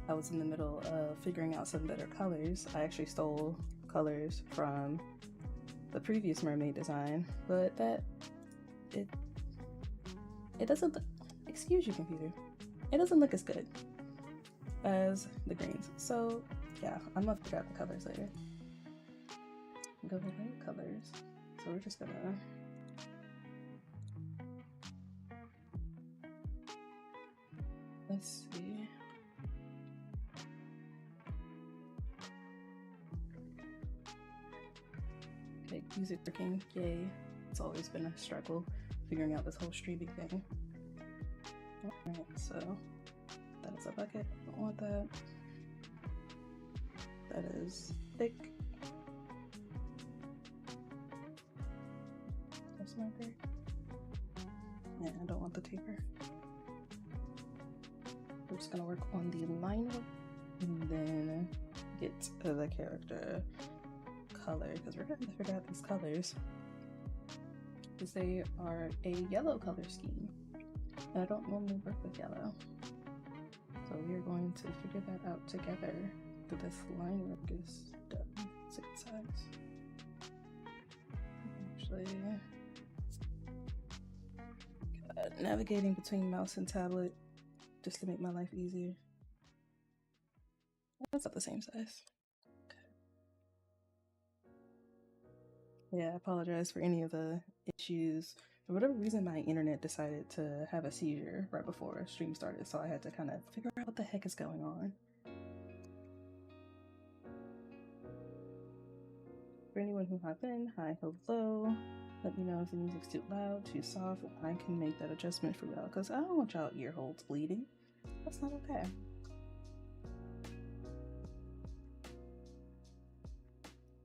I was in the middle of figuring out some better colors. I actually stole colors from the previous mermaid design, but it doesn't look, excuse you computer, it doesn't look as good as the greens. So yeah, I'm gonna figure out the colors later. Go with the colors. So we're just gonna let's see. Okay, music working, yay. It's always been a struggle figuring out this whole streaming thing. Alright, so that is a bucket. I don't want that. That is thick. That's marker. Yeah, I don't want the taper. We're just gonna work on the line and then get the character color, because we're gonna figure out these colors because they are a yellow color scheme and I don't normally work with yellow, so we're going to figure that out together that this line work is done. It's a good size. Actually, navigating between mouse and tablet just to make my life easier. That's not the same size. Yeah, I apologize for any of the issues. For whatever reason, my internet decided to have a seizure right before stream started, so I had to kind of figure out what the heck is going on. For anyone who hopped in, hi, hello. Let me know if the music's too loud, too soft, and I can make that adjustment for y'all, because I don't want y'all ear holes bleeding. That's not okay.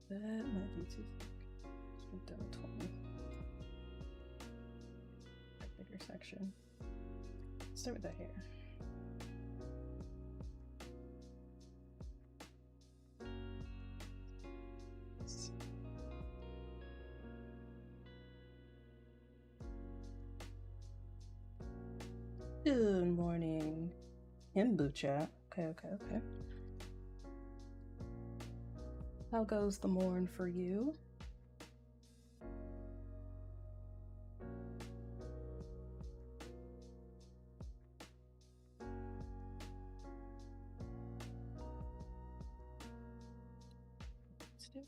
That might be too thick. We've done 20. A bigger section. Let's start with the hair. Good morning. Himbu chat. Okay. How goes the morn for you?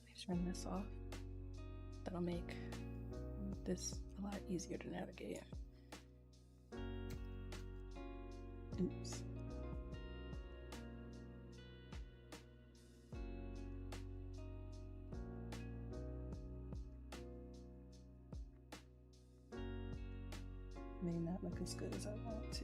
Let's turn this off. That'll make this a lot easier to navigate. Oops. May not look as good as I want to.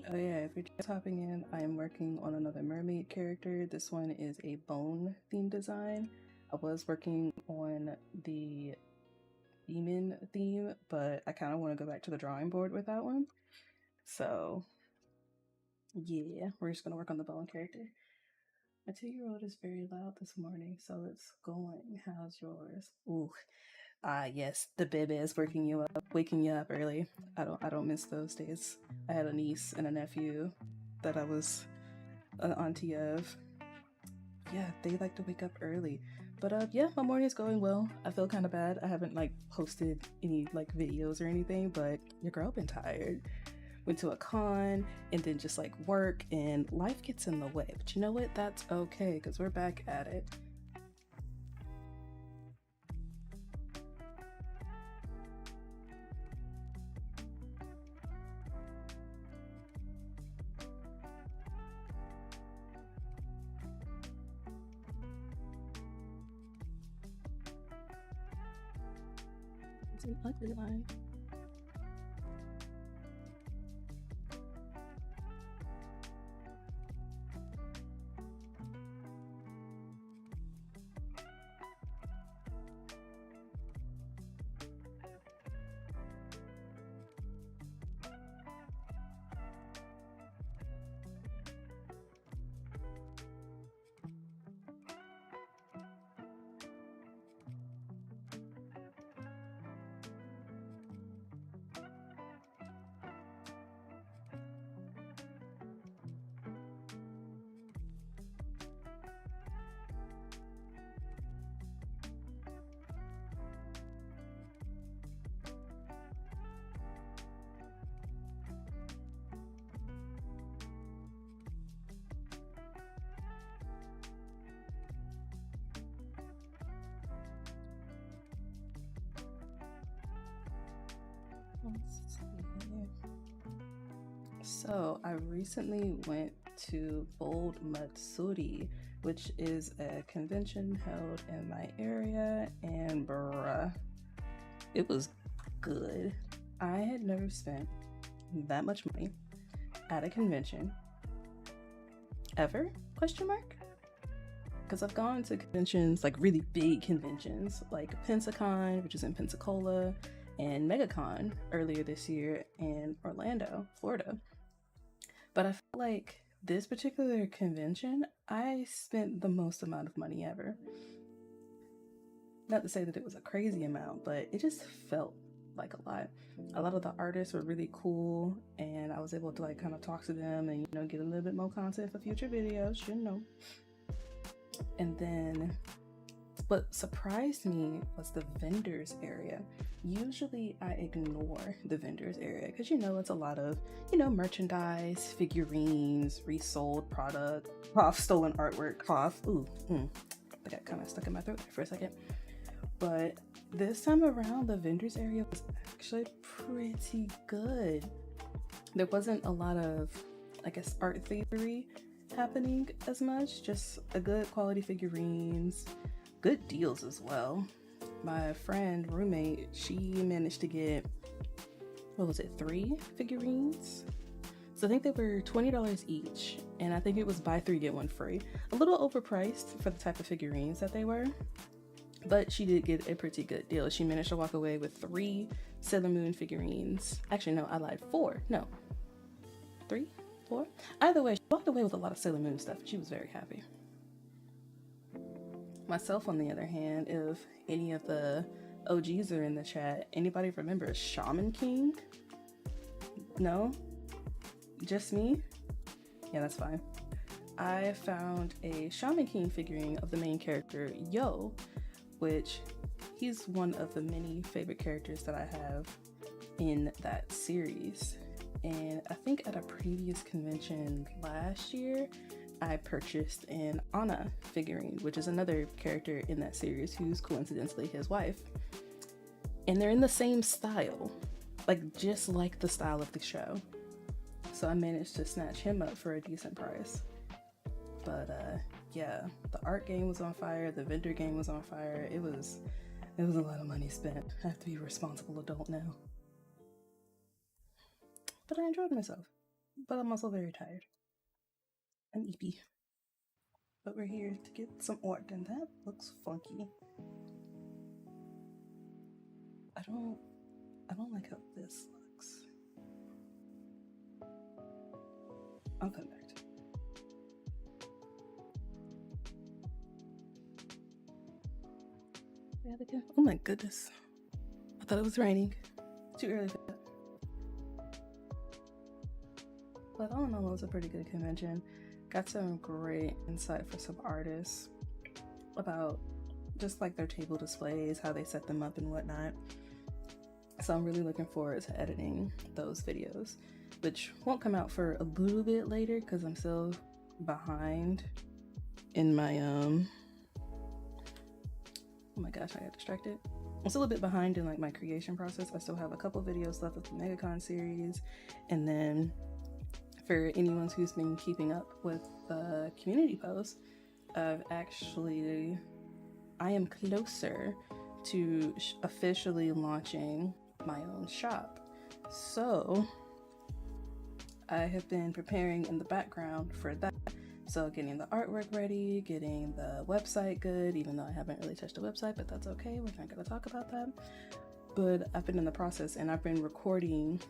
Oh yeah, if you're just hopping in, I am working on another mermaid character. This one is a bone theme design. I was working on the Vibin theme, but I kind of want to go back to the drawing board with that one. So yeah, we're just gonna work on the bone character. My 2-year-old is very loud this morning, so it's going. How's yours? Ooh, yes, the baby is waking you up early. I don't miss those days. I had a niece and a nephew that I was an auntie of. Yeah, they like to wake up early. But yeah, my morning is going well. I feel kind of bad. I haven't like posted any like videos or anything, but your girl been tired. Went to a con and then just like work and life gets in the way. But you know what? That's okay because we're back at it. It's an ugly line. Let's see. So I recently went to Bold Matsuri, which is a convention held in my area, and bruh, it was good. I had never spent that much money at a convention ever, question mark? Because I've gone to conventions, like really big conventions, like Pensacon, which is in Pensacola, and MegaCon earlier this year in Orlando, Florida. But I feel like this particular convention, I spent the most amount of money ever. Not to say that it was a crazy amount, but it just felt like a lot. A lot of the artists were really cool, and I was able to like kind of talk to them and, you know, get a little bit more content for future videos, you know. And then what surprised me was the vendors area. Usually I ignore the vendors area because, you know, it's a lot of, you know, merchandise, figurines, resold product, cough, stolen artwork, cough. Ooh, that got kind of stuck in my throat there for a second. But this time around, the vendors area was actually pretty good. There wasn't a lot of, I guess, art theory happening as much, just a good quality figurines, good deals as well. My friend, roommate, she managed to get, what was it, 3 figurines? So I think they were $20 each, and I think it was buy 3 get 1 free. A little overpriced for the type of figurines that they were, but she did get a pretty good deal. She managed to walk away with 3 Sailor Moon figurines. Actually, no, I lied. 4. No. 3? 4? Either way, she walked away with a lot of Sailor Moon stuff. She was very happy. Myself, on the other hand, if any of the OGs are in the chat, anybody remember Shaman King? No? Just me? Yeah, that's fine. I found a Shaman King figurine of the main character, Yo, which he's one of the many favorite characters that I have in that series. And I think at a previous convention last year, I purchased an Anna figurine, which is another character in that series who's coincidentally his wife. And they're in the same style, like just like the style of the show. So I managed to snatch him up for a decent price. But yeah, the art game was on fire, the vendor game was on fire. It was a lot of money spent. I have to be a responsible adult now. But I enjoyed myself. But I'm also very tired. I'm eepy. But we're here to get some art, and that looks funky. I don't like how this looks. I'll come back to it. Yeah, oh my goodness. I thought it was raining. Too early for that. But all in all, it was a pretty good convention. Got some great insight for some artists about just like their table displays, how they set them up and whatnot. So I'm really looking forward to editing those videos, which won't come out for a little bit later because I'm still behind in my oh my gosh, I got distracted. I'm still a bit behind in like my creation process. I still have a couple videos left of the MegaCon series, and then for anyone who's been keeping up with the community posts, I am closer to officially launching my own shop. So I have been preparing in the background for that. So getting the artwork ready, getting the website good, even though I haven't really touched the website, but that's okay. We're not going to talk about that. But I've been in the process, and I've been recording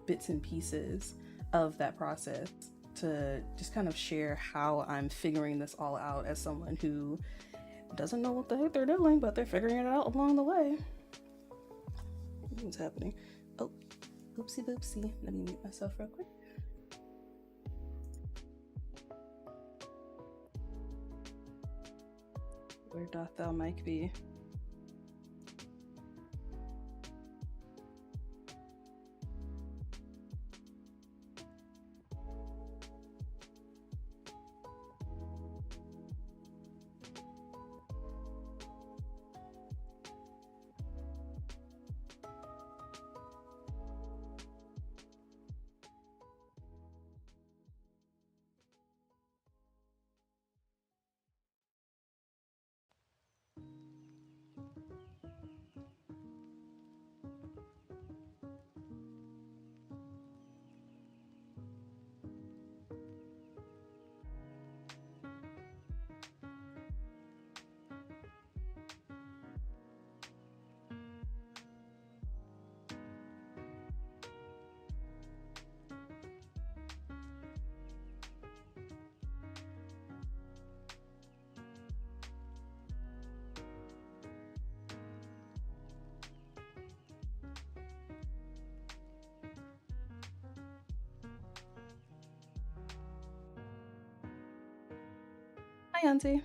bits and pieces of that process to just kind of share how I'm figuring this all out as someone who doesn't know what the heck they're doing, but they're figuring it out along the way. What's happening? Oh, oopsie boopsie. Let me mute myself real quick. Where doth thou mic be? Hi, Auntie.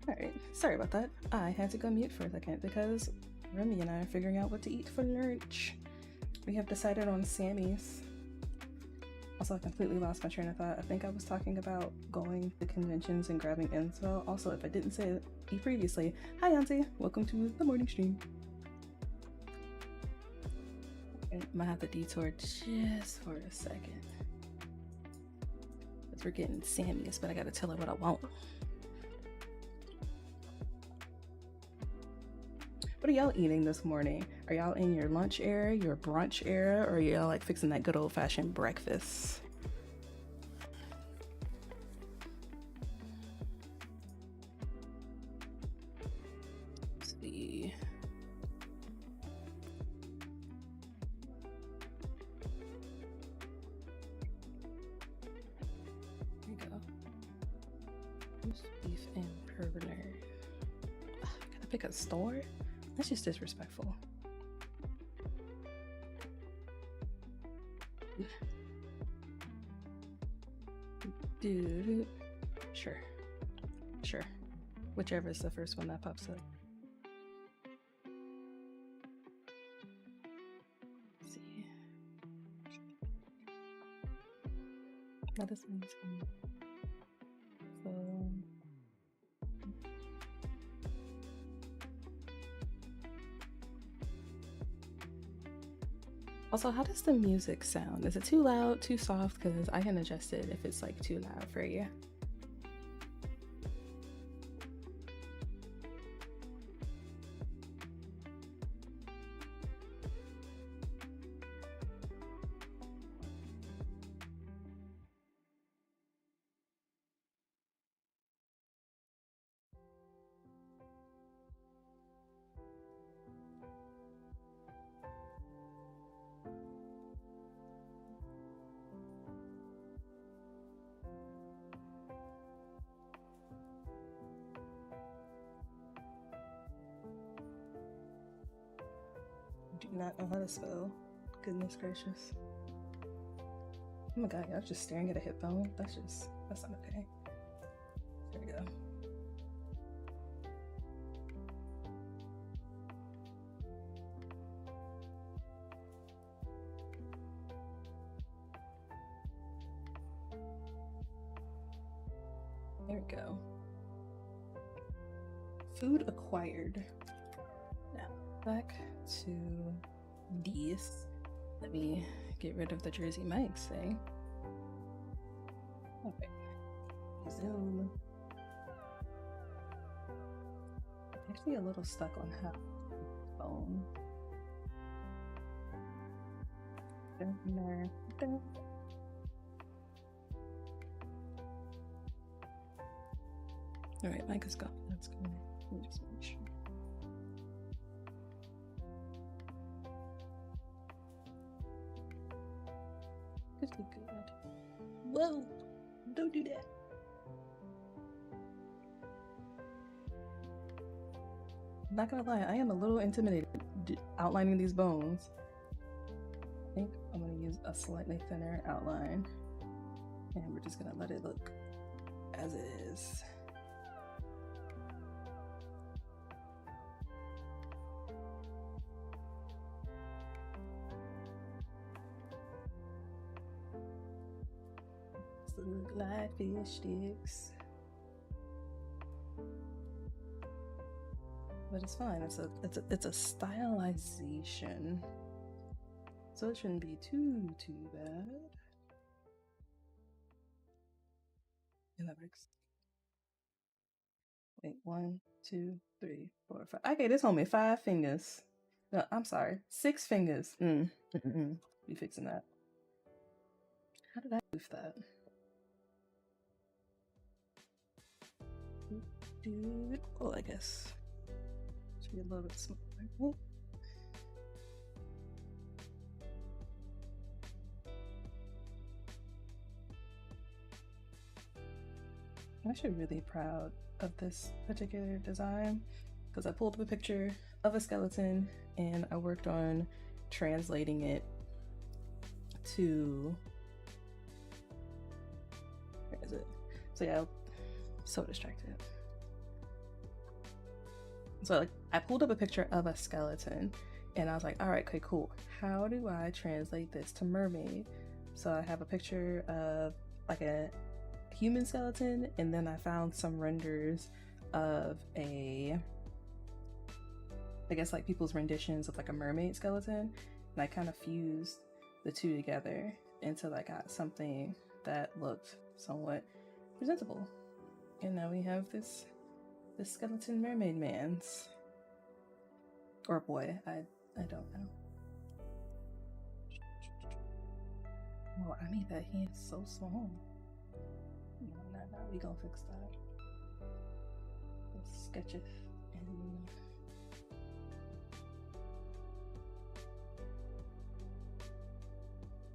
Alright, sorry about that. I had to go mute for a second because Remy and I are figuring out what to eat for lunch. We have decided on Sammy's. Also, I completely lost my train of thought. I think I was talking about going to conventions and grabbing inspo. Also, if I didn't say it previously, hi Auntie! Welcome to the morning stream. I might have to detour just for a second. Because we're getting Sammy's, but I gotta tell her what I want. What are y'all eating this morning? Are y'all in your lunch era, your brunch era, or are y'all like fixing that good old-fashioned breakfast? Let's see. There you go. Roast beef and burger. Gotta pick a store? That's just disrespectful. Dude, sure. Whichever is the first one that pops up. Let's see. That is amazing. So. Also, how does the music sound? Is it too loud, too soft? Because I can adjust it if it's like too loud for you. Do not know how to spell. Goodness gracious. Oh my god, I was just staring at a hip bone. That's not okay. There we go. There we go. Food acquired. Now, back to these. Let me get rid of the Jersey Mike's thing. Okay. Zoom. Actually a little stuck on how phone. Alright, Mike is gone. That's good. Let me just make sure. Good, good, good. Whoa! Don't do that. Not gonna lie, I am a little intimidated outlining these bones. I think I'm gonna use a slightly thinner outline, and we're just gonna let it look as it is. So look like fish sticks. But it's fine. It's a stylization, so it shouldn't be too bad. And that works. Wait, 1, 2, 3, 4, 5. Okay, this homie 5 fingers. No, I'm sorry, 6 fingers. Be fixing that. How did I move that? Dude, well, I guess should be a little bit smaller. I'm actually really proud of this particular design because I pulled up a picture of a skeleton and I worked on translating it to, where is it? So yeah, I'm so distracted. So like I pulled up a picture of a skeleton and I was like, all right, okay, cool. How do I translate this to mermaid? So I have a picture of like a human skeleton, and then I found some renders of I guess like people's renditions of like a mermaid skeleton, and I kind of fused the two together until I got something that looked somewhat presentable. And now we have this skeleton mermaid man's, or boy, I don't know. Oh, I made that hand so small. No, we gonna fix that. Let's sketch it and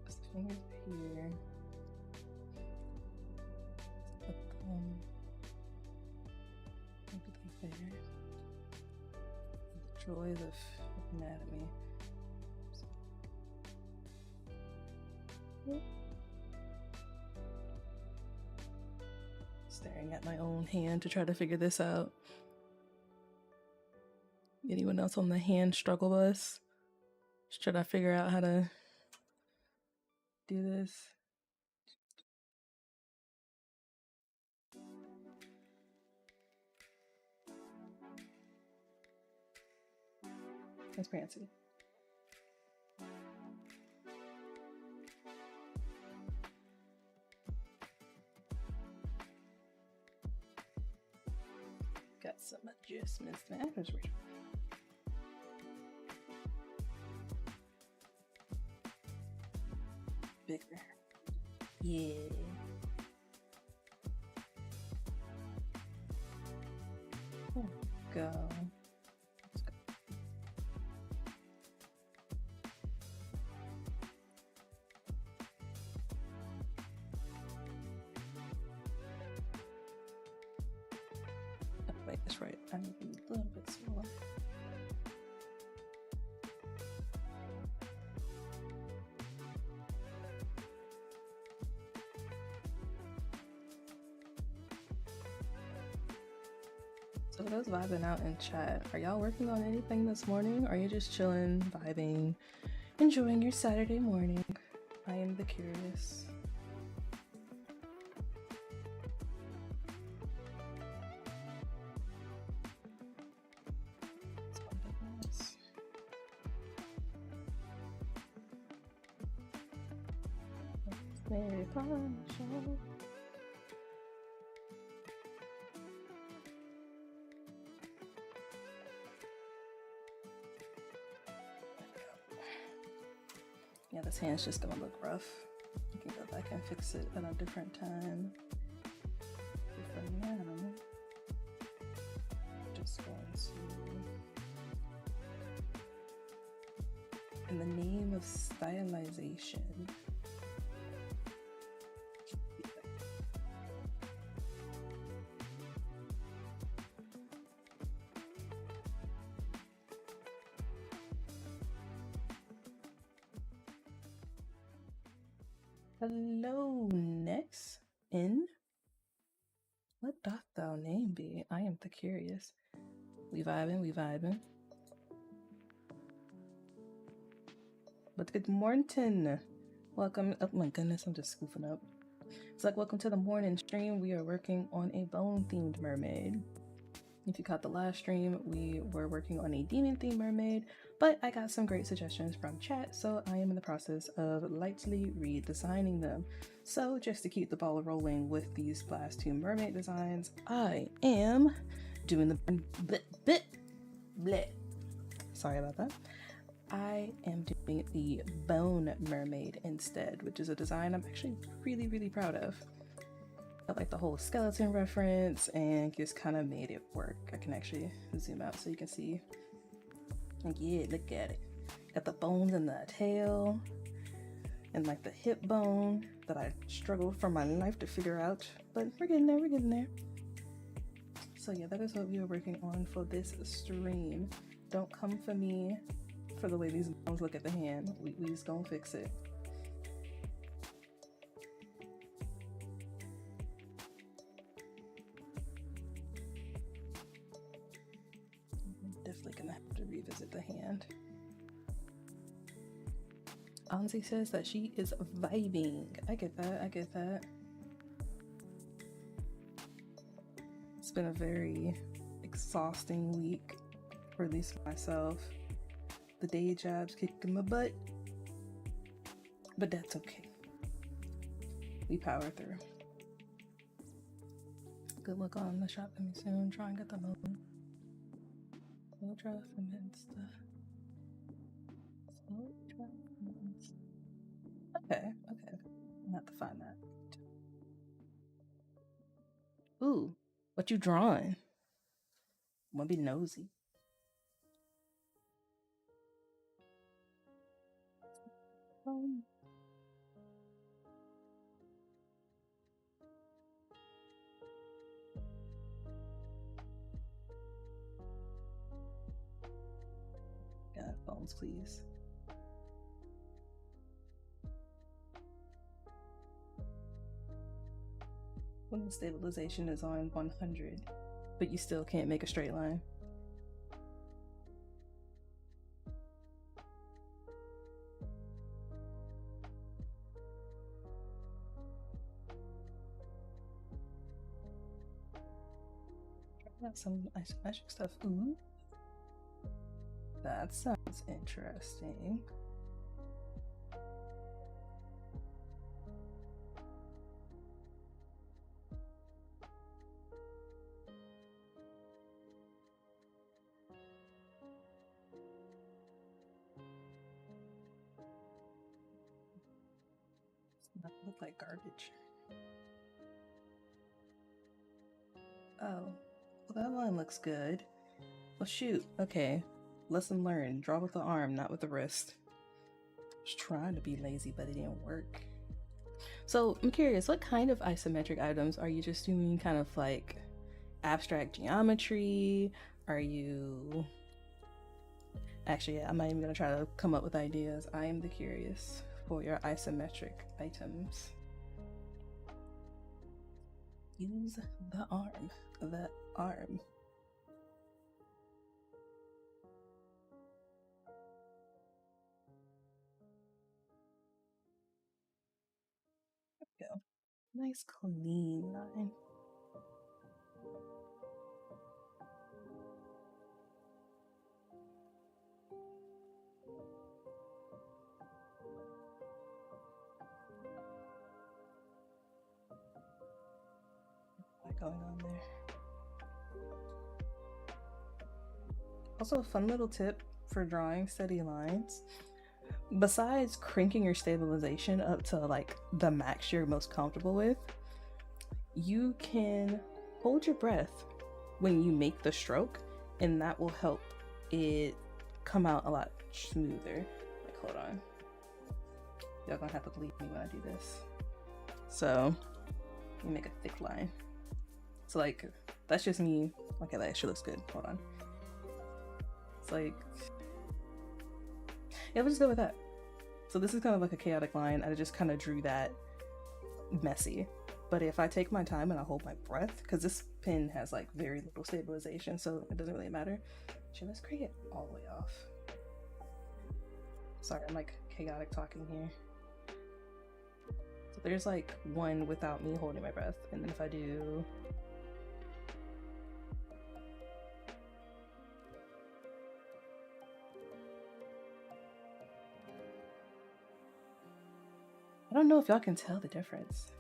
put the fingers here. Put them maybe like there. The joys of anatomy. Staring at my own hand to try to figure this out. Anyone else on the hand struggle bus? Should I figure out how to do this? Transparency. Got some adjustments to my bigger. Yeah. There we go. Wait, that's right. I need to be a little bit smaller. So for those vibing out in chat, are y'all working on anything this morning? Or are you just chilling, vibing, enjoying your Saturday morning? I am the curious. Very partial. Yeah, this hand's just gonna look rough. You can go back and fix it at a different time. But for now, just going to, in the name of stylization, Hello, next in. What doth thou name be? I am the curious. We vibing, we vibing. But good morning. Welcome. Oh my goodness, I'm just scoofing up. It's like, welcome to the morning stream. We are working on a bone themed mermaid. If you caught the last stream, we were working on a demon themed mermaid, but I got some great suggestions from chat, so I am in the process of lightly redesigning them. So just to keep the ball rolling with these last two mermaid designs, I am doing the bleh. Sorry about that. I am doing the bone mermaid instead, which is a design I'm actually really proud of. I like the whole skeleton reference and just kind of made it work. I can actually zoom out so you can see. Like, yeah, look at it. Got the bones in the tail and like the hip bone that I struggled for my life to figure out, but we're getting there, we're getting there. So yeah, that is what we are working on for this stream. Don't come for me for the way these bones look at the hand. We just gonna fix it. Definitely gonna have to revisit the hand. Anzi says that she is vibing. I get that, I get that. It's been a very exhausting week, or at least for myself. The day job's kicking my butt, but that's okay. We power through. Good luck on the shop coming soon. Try and get the moon. Slow traffic and stuff. Slow traffic and stuff. Okay. I'll have to find that. Ooh, what you drawing? Wanna be nosy? God, bones, please. When the stabilization is on 100, but you still can't make a straight line. Got some isometric stuff. Ooh, that sounds interesting. Does not look like garbage. Oh, well, that line looks good. Well, shoot. Okay. Lesson learned. Draw with the arm, not with the wrist. I was trying to be lazy, but it didn't work. So I'm curious, what kind of isometric items are you just doing? Kind of like abstract geometry? Are you... Actually, yeah, I'm not even gonna try to come up with ideas. I am the curious for your isometric items. Use the arm. The arm. There we go. Nice clean line. What's going on there? Also, a fun little tip for drawing steady lines. Besides cranking your stabilization up to like the max you're most comfortable with, you can hold your breath when you make the stroke, and that will help it come out a lot smoother. Like, hold on. Y'all gonna have to believe me when I do this. So, you make a thick line. So like, that's just me. Okay, that actually looks good. Hold on. It's like, yeah, we'll just go with that. So this is kind of like a chaotic line. I just kind of drew that messy. But if I take my time and I hold my breath, because this pen has like very little stabilization, so it doesn't really matter. Actually, let's crank it all the way off. Sorry, I'm like chaotic talking here. So there's like one without me holding my breath, and then if I do I don't know if y'all can tell the difference,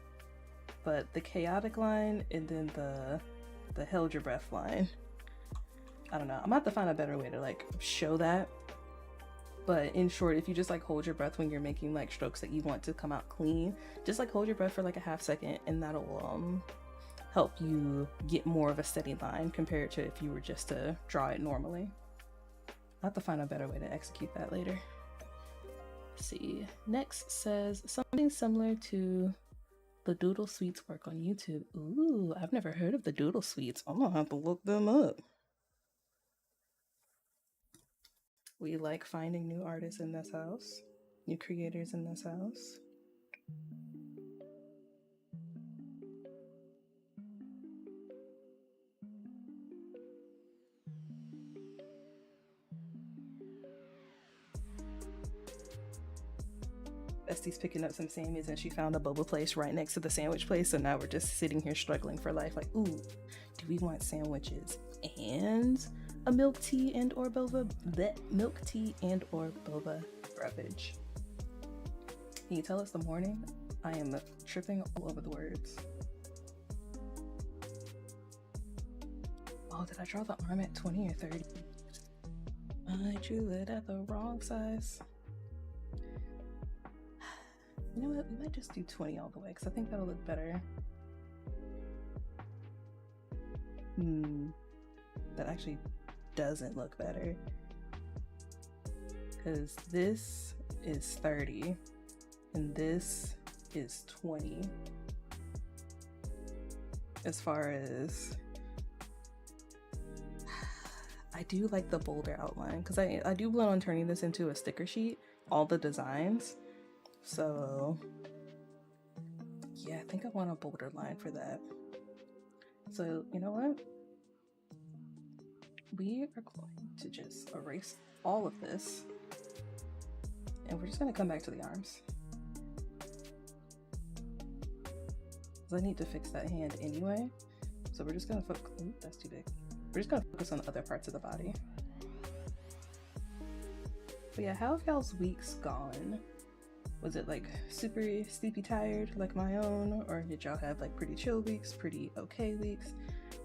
but the chaotic line and then the held your breath line, I don't know. I'm gonna have to find a better way to like show that. But in short, if you just like hold your breath when you're making like strokes that you want to come out clean, just like hold your breath for like a half second, and that'll help you get more of a steady line compared to if you were just to draw it normally. I'll have to find a better way to execute that later. Let's see. Next says something similar to the Doodle Sweets work on YouTube. Ooh, I've never heard of the Doodle Sweets. I'm gonna have to look them up. We like finding new artists in this house, new creators in this house. Bestie's picking up some Sammys and she found a boba place right next to the sandwich place, so now we're just sitting here struggling for life like, ooh, do we want sandwiches and a milk tea and or boba beverage? Can you tell us the morning? I am tripping all over the words. Oh, did I draw the arm at 20 or 30? I drew it at the wrong size. You know what? We might just do 20 all the way because I think that'll look better. That actually doesn't look better because this is 30 and this is 20 as far as I do like the bolder outline because I do plan on turning this into a sticker sheet, all the designs. So yeah, I think I want a bolder line for that. So you know what? We are going to just erase all of this and we're just going to come back to the arms. Because I need to fix that hand anyway. So we're just going to focus, ooh, that's too big. We're just going to focus on other parts of the body. But yeah, how have y'all's weeks gone? Was it like super sleepy tired like my own, or did y'all have like pretty chill weeks, pretty okay weeks?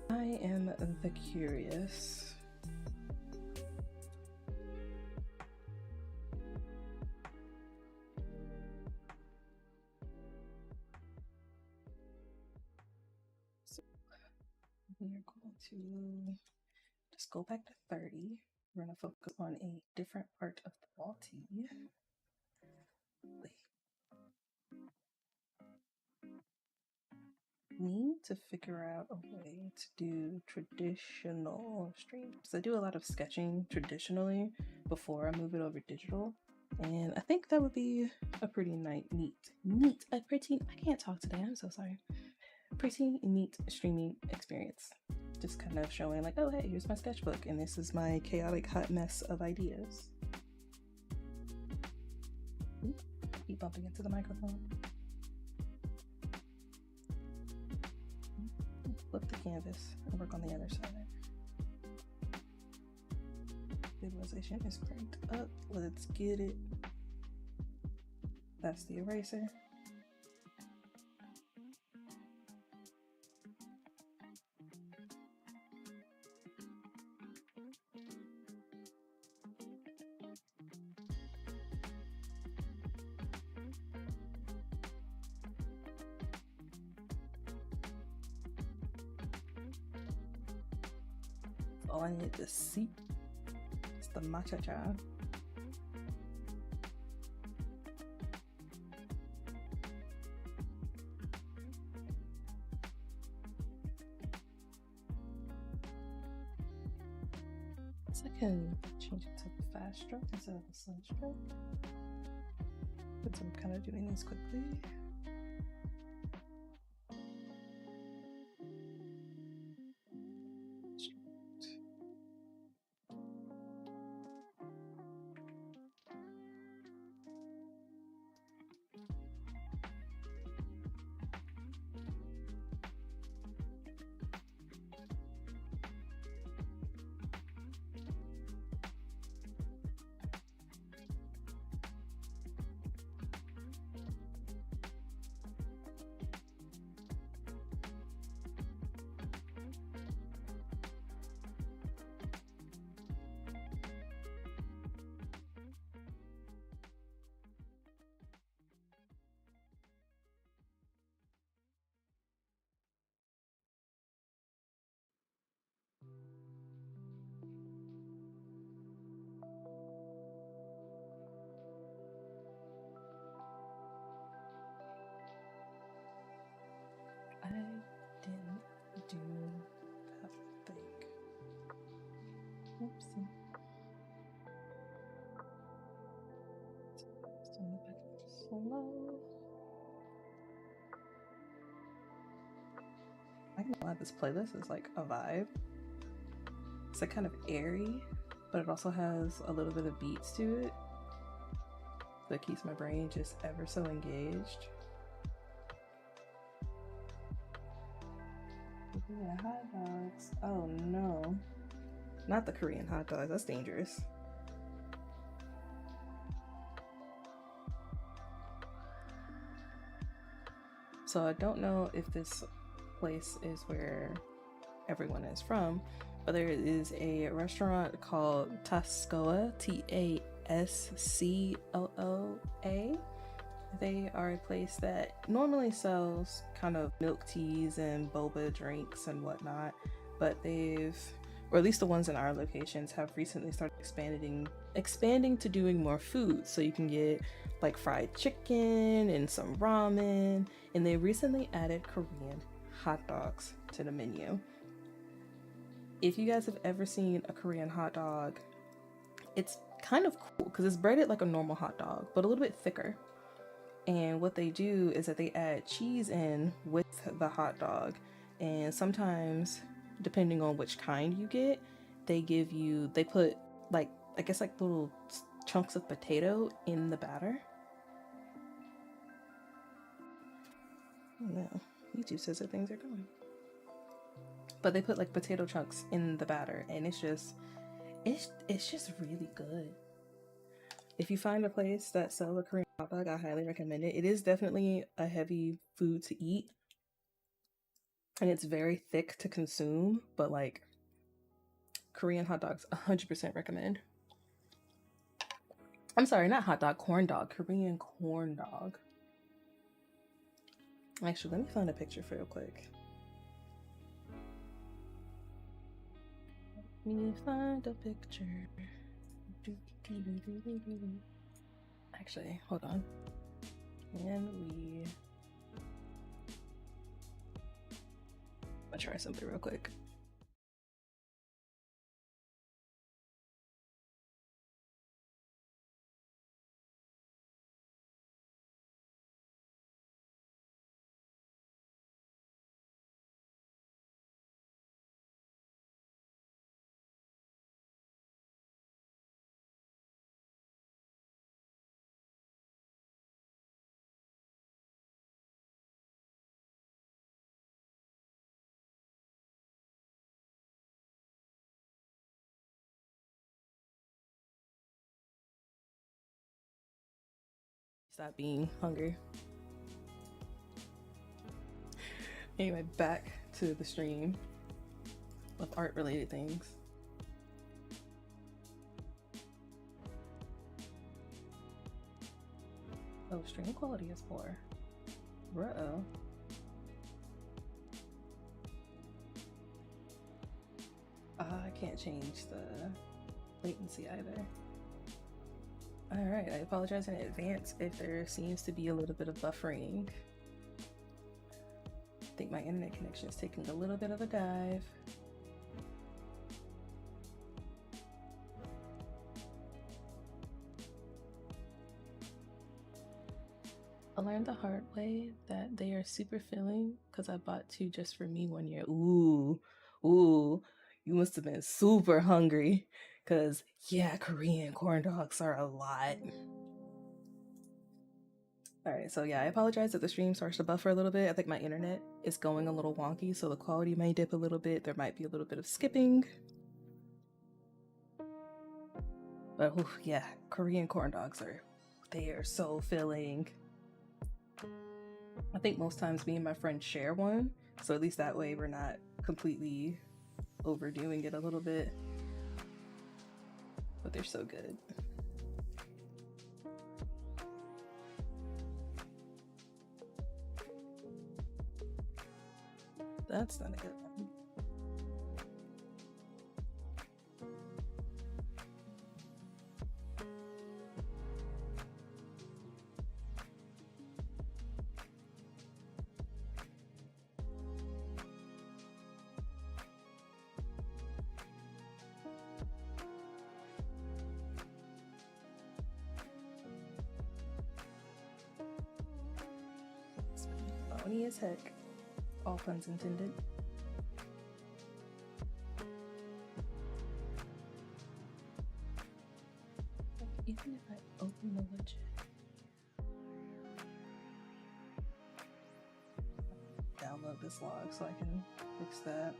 I am the curious. So we are going to just go back to 30. We're going to focus on a different part of the body. Need to figure out a way to do traditional streams. I do a lot of sketching traditionally before I move it over digital, and I think that would be a pretty I can't talk today, I'm so sorry. Pretty neat streaming experience. Just kind of showing like, oh hey, here's my sketchbook and this is my chaotic hot mess of ideas. Ooh, keep bumping into the microphone. Flip the canvas and work on the other side. Stabilization is cranked up. Let's get it. That's the eraser. All I need to see is the matcha-cha. So I can change it to the fast stroke instead of the slow stroke. But I'm kind of doing this quickly. do that thing. Oopsie. Slow. I can lie, this playlist is like a vibe. It's like kind of airy, but it also has a little bit of beats to it that keeps my brain just ever so engaged. Yeah, hot dogs. Oh no. Not the Korean hot dogs, that's dangerous. So I don't know if this place is where everyone is from, but there is a restaurant called Tascoa, Tascloa. They are a place that normally sells kind of milk teas and boba drinks and whatnot, but or at least the ones in our locations, have recently started expanding to doing more food. So you can get like fried chicken and some ramen, and they recently added Korean hot dogs to the menu. If you guys have ever seen a Korean hot dog, it's kind of cool because it's breaded like a normal hot dog, but a little bit thicker. And what they do is that they add cheese in with the hot dog, and sometimes, depending on which kind you get, they put like, I guess, like little chunks of potato in the batter. No, YouTube says that things are going. But they put like potato chunks in the batter, and it's just really good. If you find a place that sells a Korean hot dog, I highly recommend it. It is definitely a heavy food to eat, and it's very thick to consume, but like, Korean hot dogs, 100% recommend. I'm sorry, not hot dog, corn dog. Korean corn dog. Actually, let me find a picture for real quick. Let me find a picture. Actually, hold on. I'll try something real quick. Stop being hungry. Anyway, back to the stream of art related things. Oh, stream quality is poor. Uh-oh. I can't change the latency either. Alright, I apologize in advance if there seems to be a little bit of buffering. I think my internet connection is taking a little bit of a dive. I learned the hard way that they are super filling because I bought 2 just for me one year. Ooh, you must have been super hungry because, yeah, Korean corn dogs are a lot. Alright, so yeah, I apologize if the stream starts to buffer a little bit. I think my internet is going a little wonky, so the quality may dip a little bit. There might be a little bit of skipping. But yeah, Korean corn dogs they are so filling. I think most times me and my friend share one, so at least that way we're not completely overdoing it a little bit. But they're so good. That's not a good one. funny as heck. All puns intended. Even if I open the widget. Download this log so I can fix that.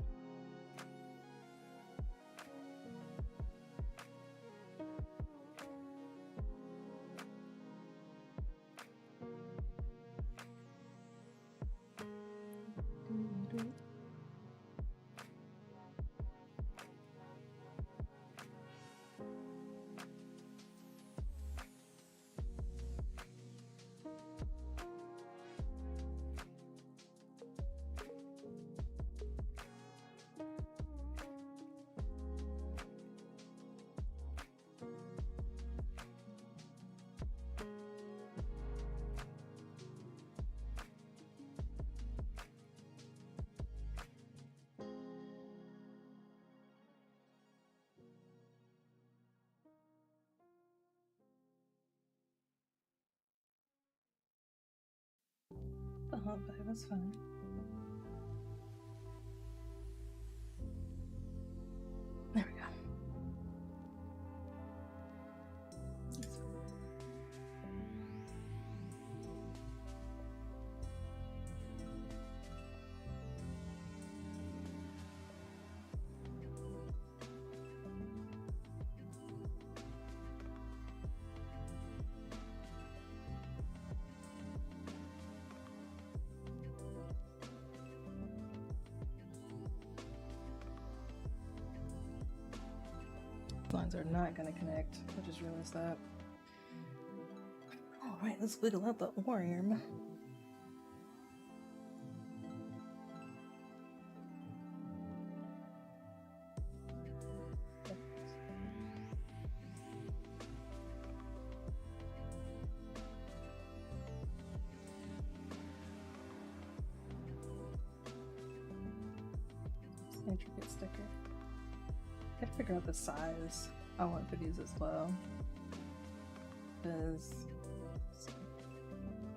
But it was fun. There we go. Lines are not going to connect. I just realized that. Alright, let's wiggle out the worm. Intricate sticker. Gotta figure out the size I want for these as well. Because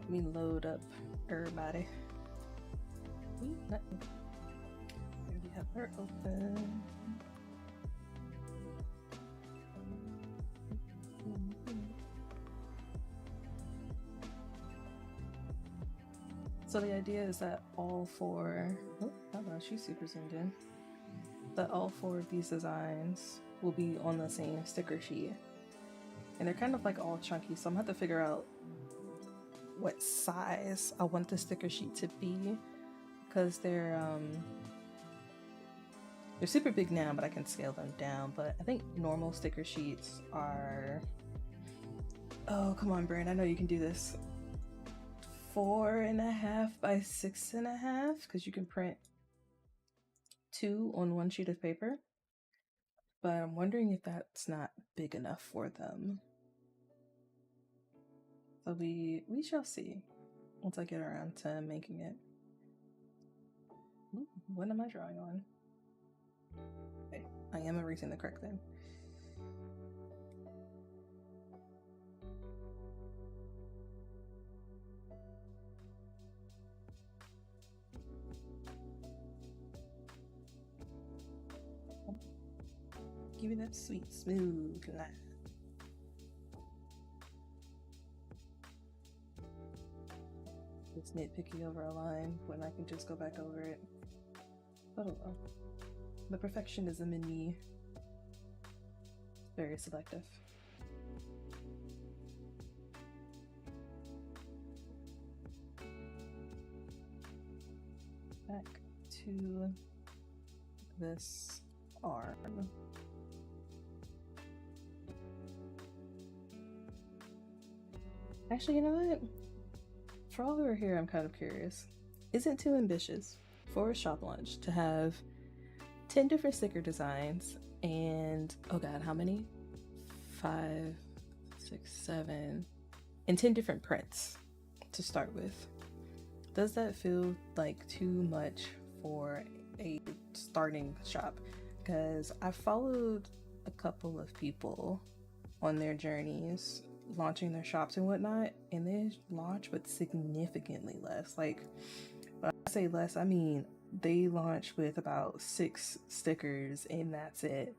we load up everybody. Ooh, nothing. Here we have her open. So the idea is that all four, oh, she's super zoomed in. That all four of these designs will be on the same sticker sheet. And they're kind of like all chunky, so I'm gonna have to figure out what size I want the sticker sheet to be, because they're super big now, but I can scale them down. But I think normal sticker sheets are, oh come on Brand, I know you can do this, 4.5 by 6.5, because you can print 2 on one sheet of paper. But I'm wondering if that's not big enough for them. So we shall see once I get around to making it. Ooh, what am I drawing on? Okay, I am erasing the correct thing. Give me that sweet, smooth line. It's nitpicky over a line when I can just go back over it. But oh well. The perfectionism in me is very selective. Back to this arm. Actually, you know what? For all who are here, I'm kind of curious. Is it too ambitious for a shop launch to have 10 different sticker designs and, oh god, how many? 5, 6, 7, and 10 different prints to start with? Does that feel like too much for a starting shop? Because I followed a couple of people on their journeys launching their shops and whatnot, and they launch with significantly less. Like, When I say less, I mean they launch with about 6 stickers and that's it.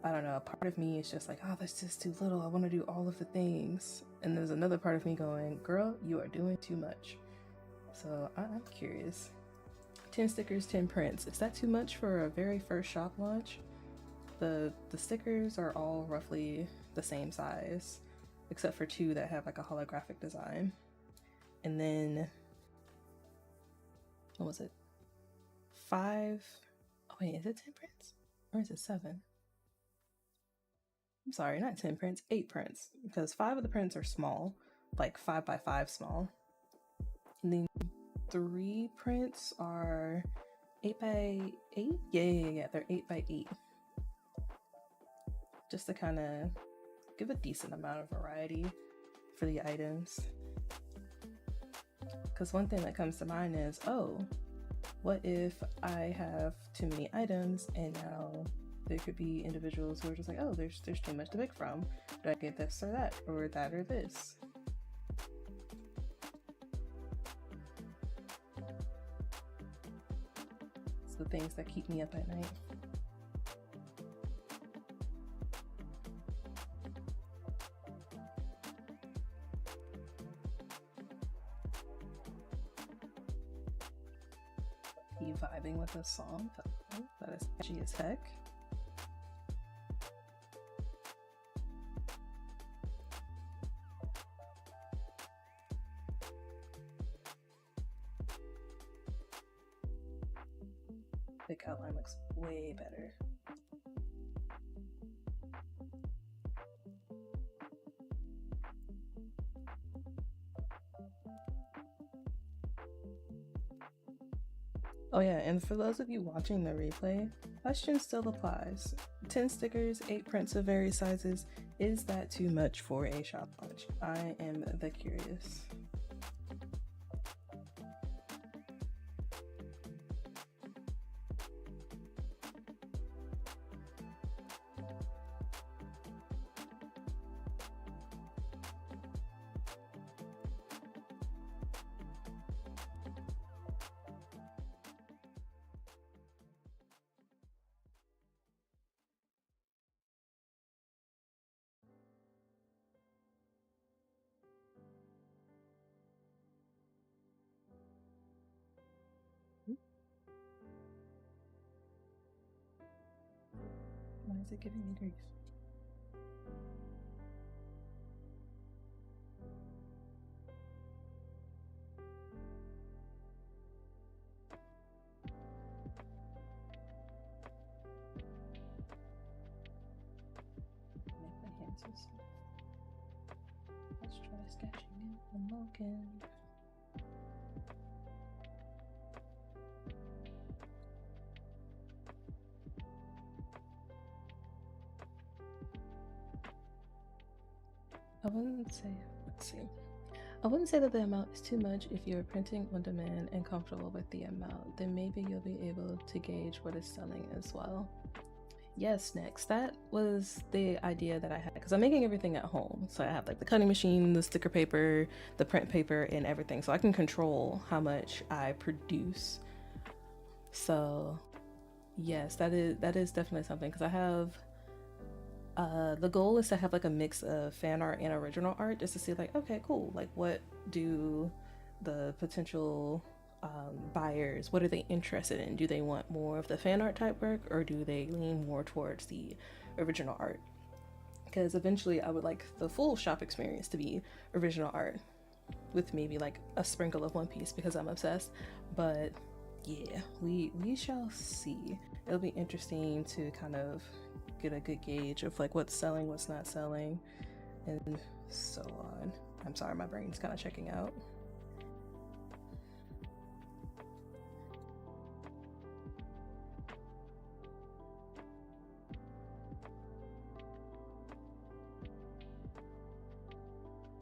I don't know, a part of me is just like, oh, that's just too little. I want to do all of the things. And there's another part of me going, girl, you are doing too much. So I'm curious. 10 stickers, 10 prints. Is that too much for a very first shop launch? The stickers are all roughly the same size, except for 2 that have like a holographic design. And then, what was it? 5, oh wait, is it 10 prints? Or is it 7? I'm sorry, not 10 prints, 8 prints, because 5 of the prints are small, like 5 by 5 small. And then 3 prints are 8 by 8? Yeah, they're 8 by 8. Just to kind of give a decent amount of variety for the items. Because one thing that comes to mind is, oh, what if I have too many items and now there could be individuals who are just like, oh, there's too much to pick from. Do I get this or that or this? It's the things that keep me up at night. You vibing with this song? That is catchy as heck. Big outline looks way better. Oh yeah, and for those of you watching the replay, question still applies. 10 stickers, 8 prints of various sizes. Is that too much for a shop launch? I am the curious. Why is it giving me grief? Make my hands so soft. Let's try sketching in the Logan. I wouldn't say, let's see. I wouldn't say that the amount is too much if you're printing on demand and comfortable with the amount. Then maybe you'll be able to gauge what is selling as well. Yes, next. That was the idea that I had because I'm making everything at home. So I have like the cutting machine, the sticker paper, the print paper, and everything. So I can control how much I produce. So yes, that is definitely something because I have the goal is to have like a mix of fan art and original art just to see like, okay, cool, like what do the potential buyers, what are they interested in? Do they want more of the fan art type work or do they lean more towards the original art? Because eventually I would like the full shop experience to be original art with maybe like a sprinkle of One Piece because I'm obsessed. But yeah, we shall see. It'll be interesting to kind of get a good gauge of like what's selling, what's not selling, and so on. I'm sorry, my brain's kind of checking out.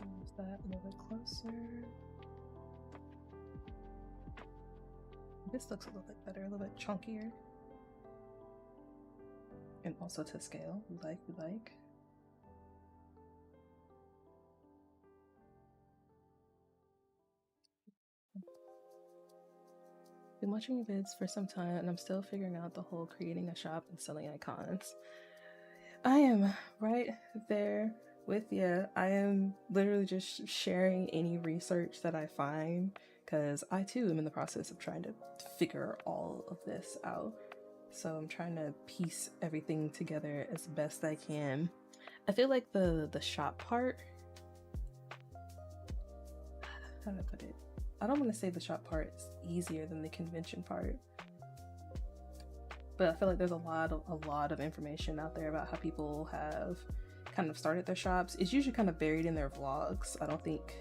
Move that a little bit closer. This looks a little bit better, a little bit chunkier. And also to scale, we like. been watching your vids for some time and I'm still figuring out the whole creating a shop and selling icons. I am right there with you. I am literally just sharing any research that I find because I too am in the process of trying to figure all of this out. So I'm trying to piece everything together as best I can. I feel like the shop part, how do I put it? I don't want to say the shop part is easier than the convention part, but I feel like there's a lot of information out there about how people have kind of started their shops. It's usually kind of buried in their vlogs. I don't think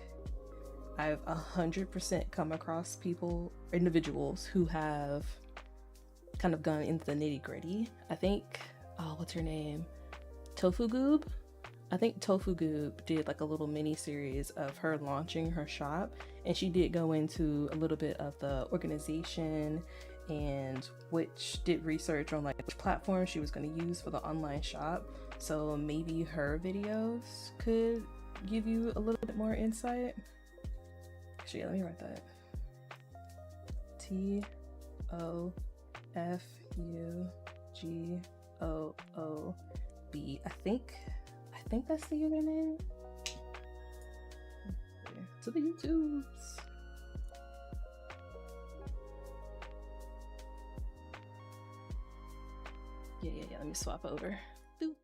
I've 100% come across individuals who have kind of gone into the nitty gritty. I think, oh, what's her name? Tofu Goob? I think Tofu Goob did like a little mini series of her launching her shop, and she did go into a little bit of the organization and did research on like which platform she was going to use for the online shop. So maybe her videos could give you a little bit more insight. Actually, let me write that. TOFUGOOB. I think that's the username. To the YouTubes. Yeah, let me swap over. Boop.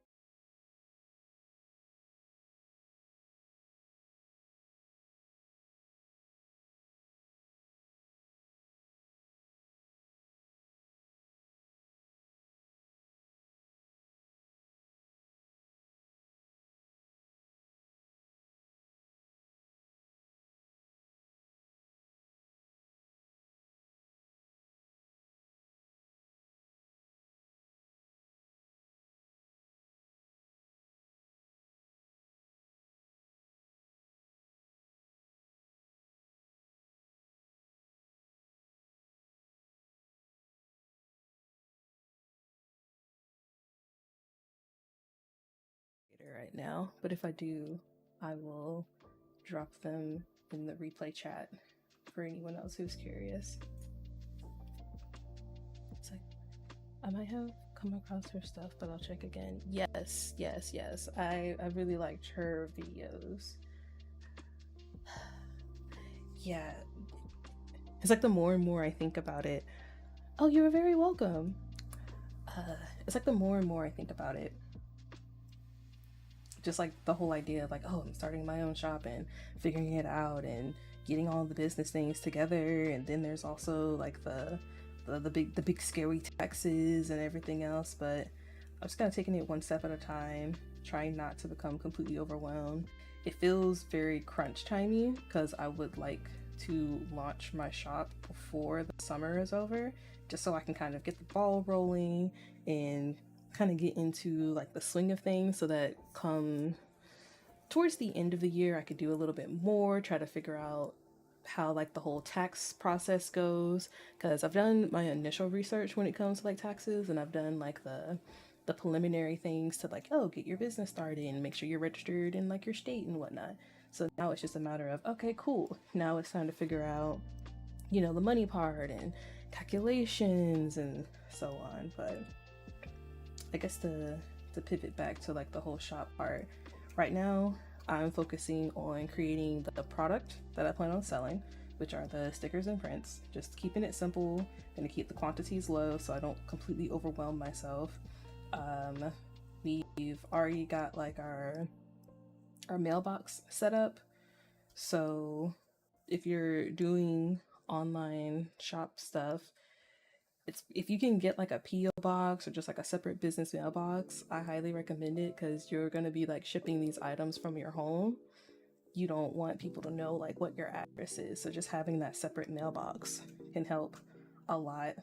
Right now, but if I do, I will drop them in the replay chat for anyone else who's curious. It's like, I might have come across her stuff, but I'll check again. Yes. I really liked her videos. Yeah, it's like the more and more I think about it. Oh, you're very welcome. It's like the more and more I think about it, just like the whole idea of like, oh, I'm starting my own shop and figuring it out and getting all the business things together, and then there's also like the big scary taxes and everything else. But I'm just kind of taking it one step at a time, trying not to become completely overwhelmed. It feels very crunch timey because I would like to launch my shop before the summer is over, just so I can kind of get the ball rolling and kind of get into like the swing of things, so that come towards the end of the year I could do a little bit more, try to figure out how like the whole tax process goes, because I've done my initial research when it comes to like taxes, and I've done like the preliminary things to like, oh, get your business started and make sure you're registered in like your state and whatnot. So now it's just a matter of, okay, cool, now it's time to figure out, you know, the money part and calculations and so on. But I guess to pivot back to like the whole shop part, right now I'm focusing on creating the product that I plan on selling, which are the stickers and prints. Just keeping it simple, gonna keep the quantities low so I don't completely overwhelm myself. We've already got like our mailbox set up, so if you're doing online shop stuff, if you can get like a PO box or just like a separate business mailbox, I highly recommend it, because you're going to be like shipping these items from your home. You don't want people to know like what your address is, so just having that separate mailbox can help a lot.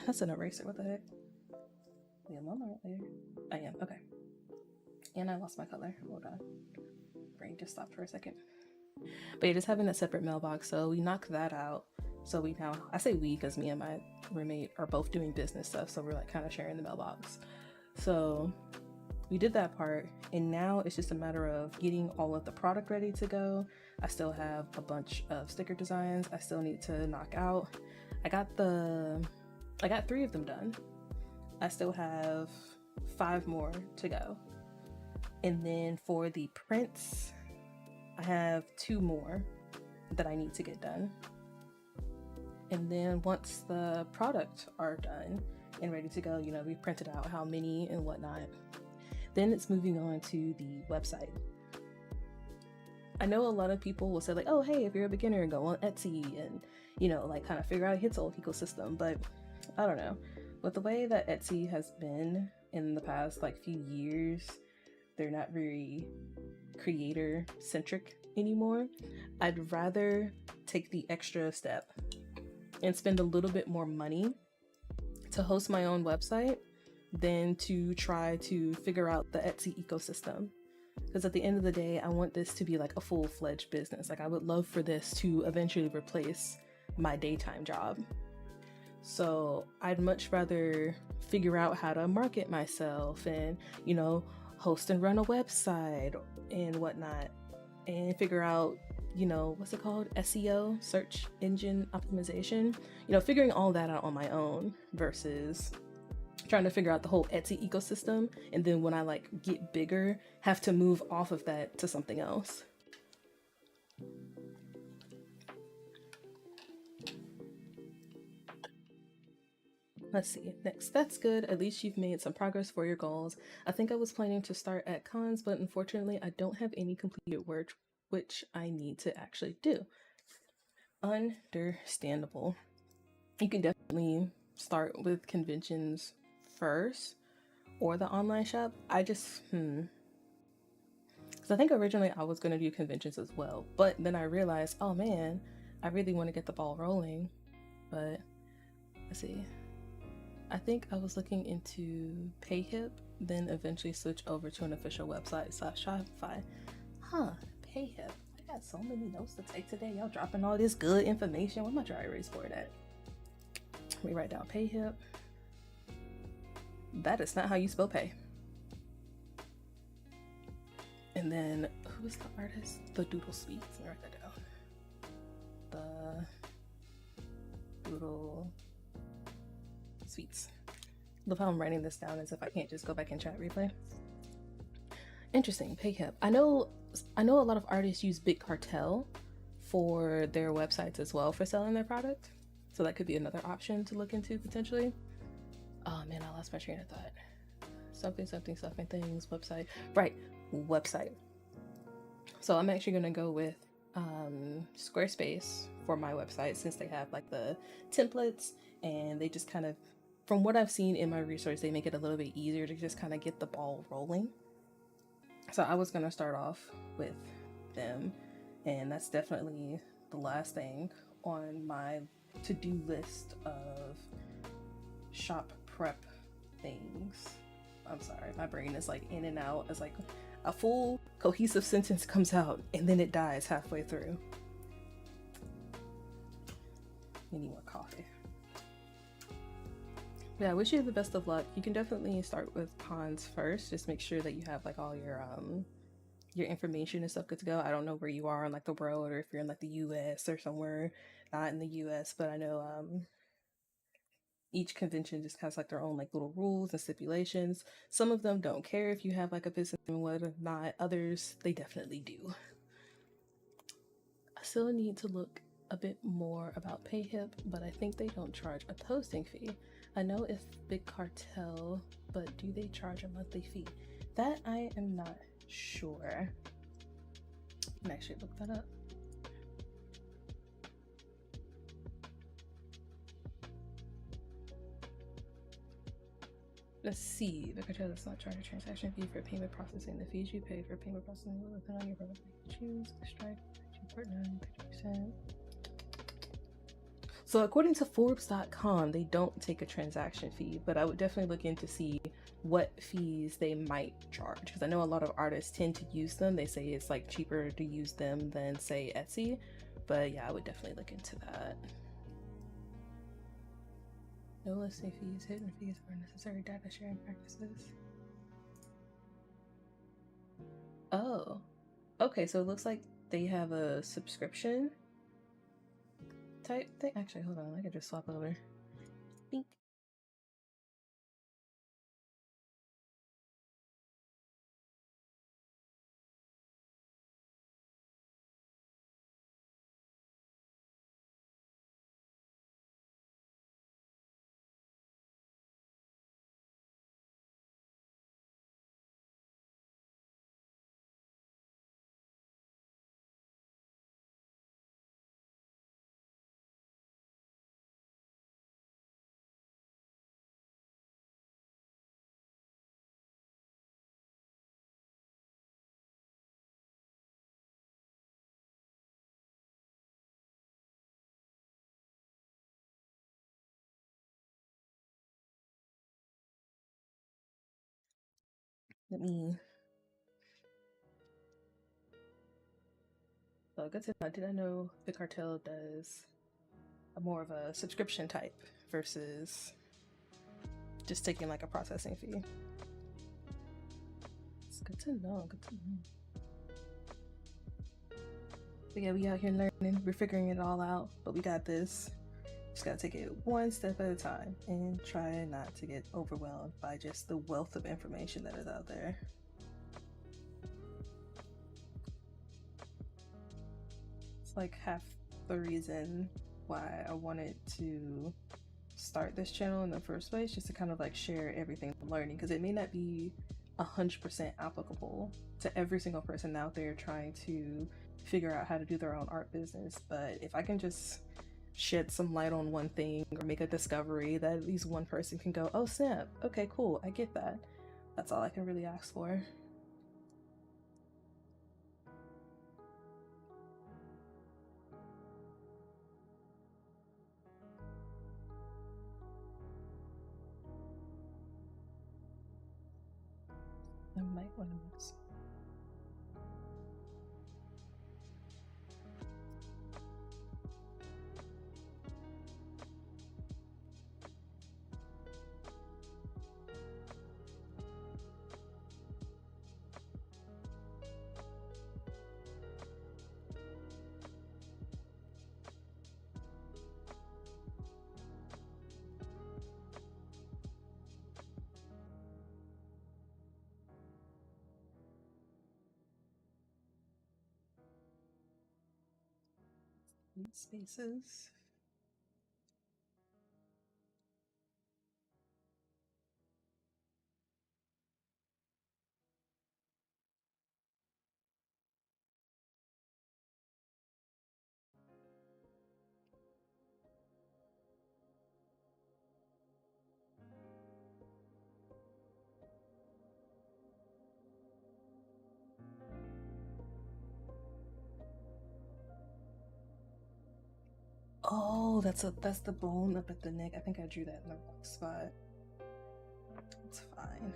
That's an eraser, what the heck? Yeah, I'm right there. I am, okay. And I lost my color, hold on. Brain just stopped for a second. But yeah, just having that separate mailbox, so we knocked that out. So we now, I say we because me and my roommate are both doing business stuff, so we're like kind of sharing the mailbox. So we did that part, and now it's just a matter of getting all of the product ready to go. I still have a bunch of sticker designs I still need to knock out. I got 3 of them done. I still have 5 more to go. And then for the prints, I have 2 more that I need to get done. And then once the product are done and ready to go, you know, we printed out how many and whatnot, then it's moving on to the website. I know a lot of people will say like, oh, hey, if you're a beginner, go on Etsy and, you know, like kind of figure out its whole ecosystem. But I don't know. With the way that Etsy has been in the past like few years, they're not very creator centric anymore. I'd rather take the extra step and spend a little bit more money to host my own website than to try to figure out the Etsy ecosystem. Because at the end of the day, I want this to be like a full-fledged business. Like I would love for this to eventually replace my daytime job. So I'd much rather figure out how to market myself and, you know, host and run a website and whatnot, and figure out, you know, what's it called? SEO, search engine optimization, you know, figuring all that out on my own versus trying to figure out the whole Etsy ecosystem. And then when I like get bigger, have to move off of that to something else. Let's see, next, that's good. At least you've made some progress for your goals. I think I was planning to start at cons, but unfortunately I don't have any completed work, which I need to actually do. Understandable. You can definitely start with conventions first or the online shop. I just, because I think originally I was going to do conventions as well, but then I realized, oh man, I really want to get the ball rolling. But let's see. I think I was looking into PayHip, then eventually switch over to an official website / Shopify. PayHip. I got so many notes to take today. Y'all dropping all this good information. Where my dry erase board at? Let me write down PayHip. That is not how you spell pay. And then, who is the artist? The Doodle Sweets. Let me write that down. The Doodle Sweets. Love how I'm writing this down as if I can't just go back and chat replay. Interesting. PayHip. I know a lot of artists use Big Cartel for their websites as well for selling their product. So that could be another option to look into potentially. Oh man, I lost my train of thought. Something things, website. Right, website. So I'm actually gonna go with Squarespace for my website, since they have like the templates and they just kind of, from what I've seen in my research, they make it a little bit easier to just kind of get the ball rolling. So I was gonna start off with them, and that's definitely the last thing on my to-do list of shop prep things. I'm sorry, my brain is like in and out as like a full cohesive sentence comes out and then it dies halfway through. I need more coffee. Yeah, I wish you the best of luck. You can definitely start with cons first. Just make sure that you have like all your information and stuff good to go. I don't know where you are in like the world, or if you're in like the US or somewhere not in the US, but I know each convention just has like their own like little rules and stipulations. Some of them don't care if you have like a business and whatnot. Others, they definitely do. I still need to look a bit more about PayHip, but I think they don't charge a posting fee. I know it's Big Cartel, but do they charge a monthly fee? That I am not sure. I can actually look that up. Let's see. Big Cartel does not charge a transaction fee for payment processing. The fees you pay for payment processing will depend on your product. Choose Stripe, partner, 30%. So according to Forbes.com, they don't take a transaction fee, but I would definitely look in to see what fees they might charge, because I know a lot of artists tend to use them. They say it's like cheaper to use them than say Etsy, but yeah, I would definitely look into that. No listing fees, hidden fees, or unnecessary data sharing practices. Oh, okay, so it looks like they have a subscription type thing. Actually, hold on. I could just swap over. Bink. Let me. So good to know. Did I know the cartel does a more of a subscription type versus just taking like a processing fee? It's good to know. Good to know. But yeah, we out here learning. We're figuring it all out, but we got this. Just gotta take it one step at a time and try not to get overwhelmed by just the wealth of information that is out there. It's like half the reason why I wanted to start this channel in the first place, just to kind of like share everything I'm learning, because it may not be 100% applicable to every single person out there trying to figure out how to do their own art business. But if I can just shed some light on one thing or make a discovery that at least one person can go, oh snap, okay, cool, I get that. That's all I can really ask for. I might want to mix. Spaces. Oh, that's the bone up at the neck. I think I drew that in the wrong spot. It's fine.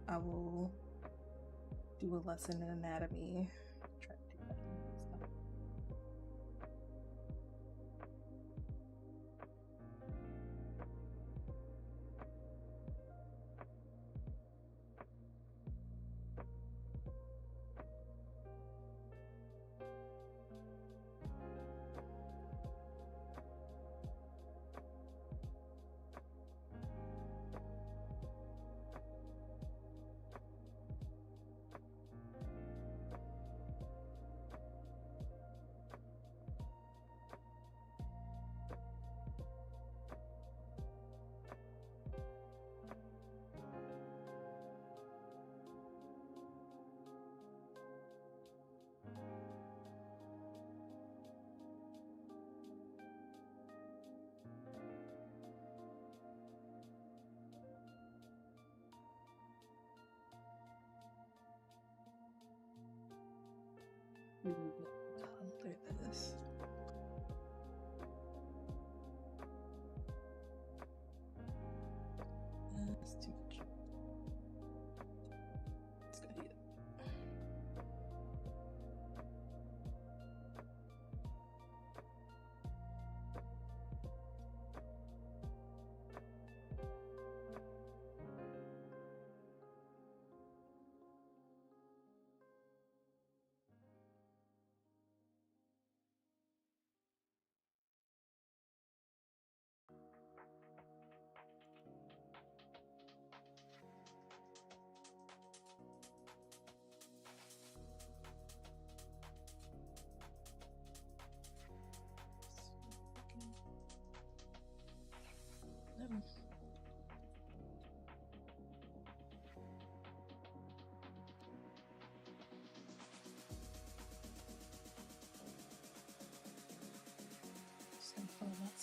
I will do a lesson in anatomy. Try to do that.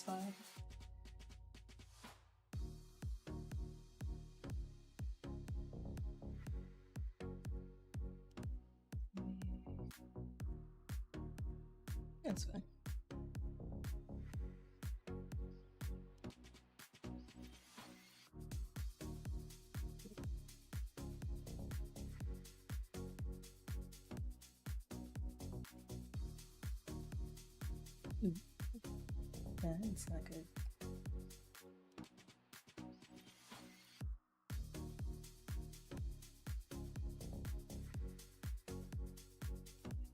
fine. That's fine. That's not good.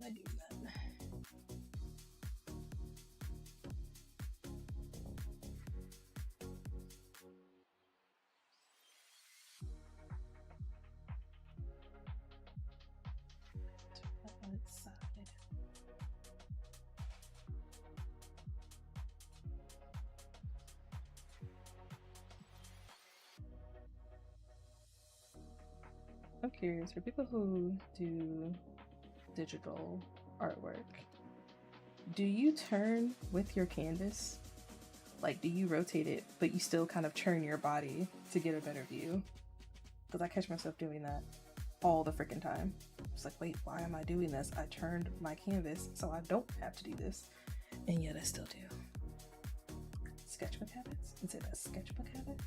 I do that. On its side. I'm curious, for people who do digital artwork, do you turn with your canvas? Like, do you rotate it, but you still kind of turn your body to get a better view? Because I catch myself doing that all the freaking time. It's like, wait, why am I doing this? I turned my canvas so I don't have to do this, and yet I still do. Sketchbook habits? Is it a sketchbook habit?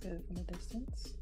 good from a distance.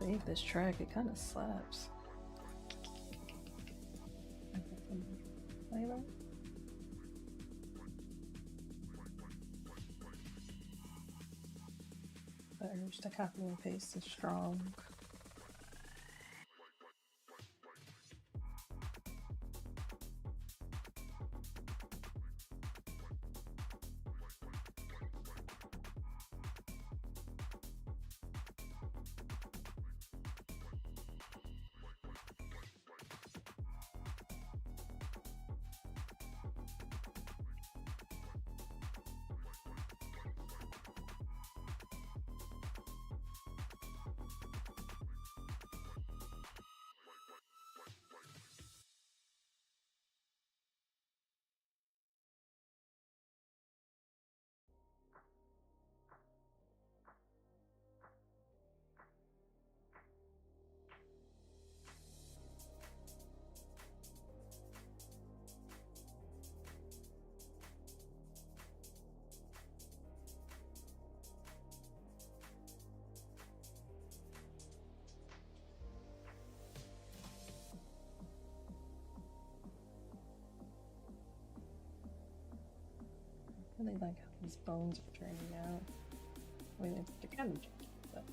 Save this track, it kind of slaps. Flavor. The urge to copy and paste is strong. I really like how these bones are turning out. I mean, they're kind of janky, but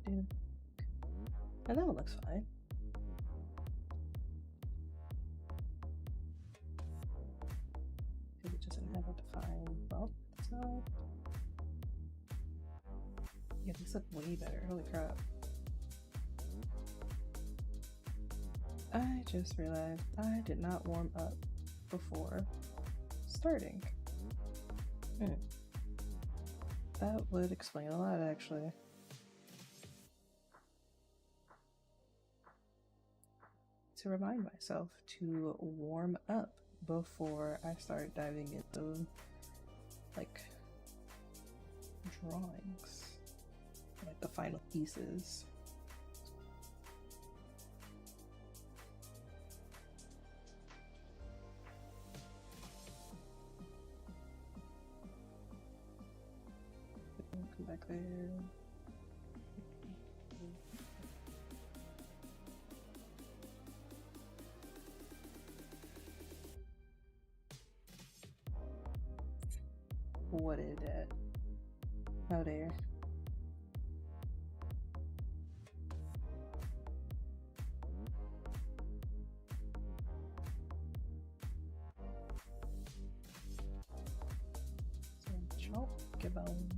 dude, I know it looks fine. Maybe it doesn't have a defined bump, so yeah, these look way better. Holy crap! I just realized I did not warm up before starting. That would explain a lot, actually. To remind myself to warm up before I start diving into like drawings, like the final pieces. Come back there. What is that? Oh, there. Chalk, Gabon.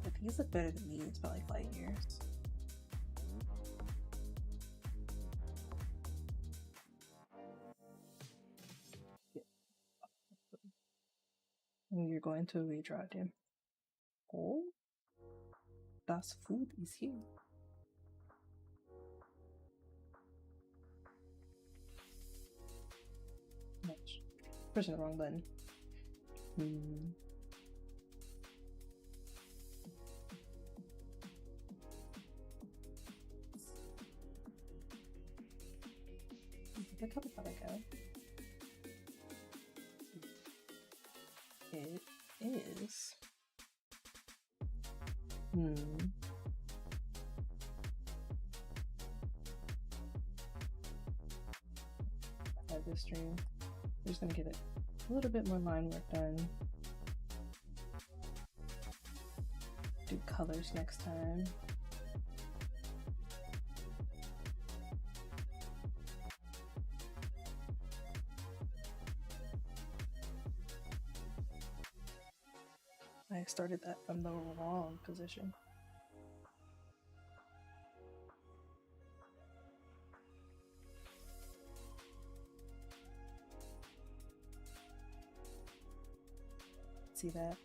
But these look better than these by like light years. You're going to redraw them. Oh, das food is here. Much. Pushing the wrong button. Look how far I go. It is. I have this stream. I'm just gonna get it a little bit more line work done. Do colors next time. I started that from the wrong position. See that?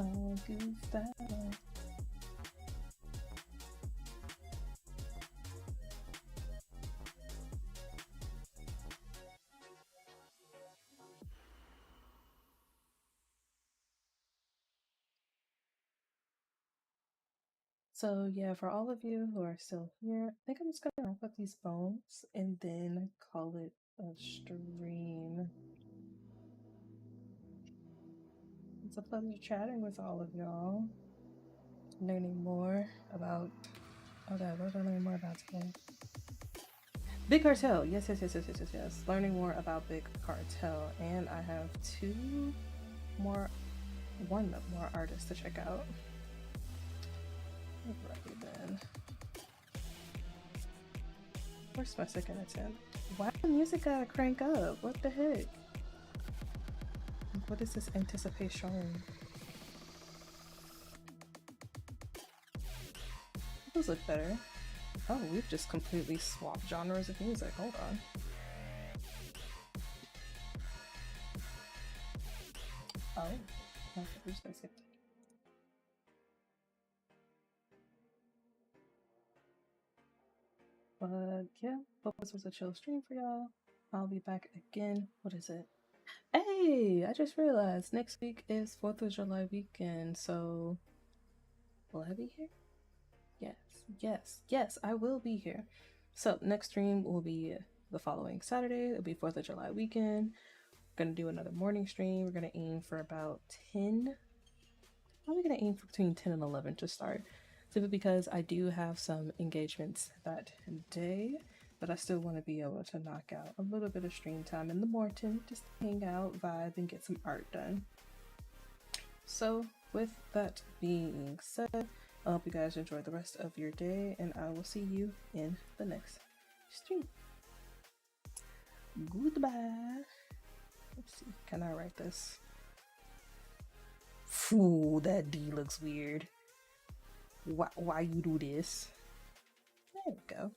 I'll do that. So yeah, for all of you who are still here, I think I'm just gonna wrap up these bones and then call it a stream. It's a pleasure chatting with all of y'all. Learning more about what did I learn more about today? Big Cartel. Yes. Learning more about Big Cartel. And I have one more artist to check out. Alrighty then. Where's my second attempt? Why the music gotta crank up? What the heck? What is this anticipation? Those look better. Oh, we've just completely swapped genres of music. Hold on. Oh, we're just gonna skip that. But yeah, hope this was a chill stream for y'all. I'll be back again. What is it? Hey, I just realized next week is 4th of July weekend, so will I be here? Yes, I will be here. So next stream will be the following Saturday. It'll be 4th of July weekend. We're gonna do another morning stream. We're gonna aim for about 10 probably gonna aim for between 10 and 11 to start, simply because I do have some engagements that day, but I still want to be able to knock out a little bit of stream time in the morning, just to hang out, vibe, and get some art done. So, with that being said, I hope you guys enjoy the rest of your day, and I will see you in the next stream. Goodbye. Let's see, can I write this? Ooh, that D looks weird. Why you do this? There we go.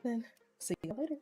Then see you later.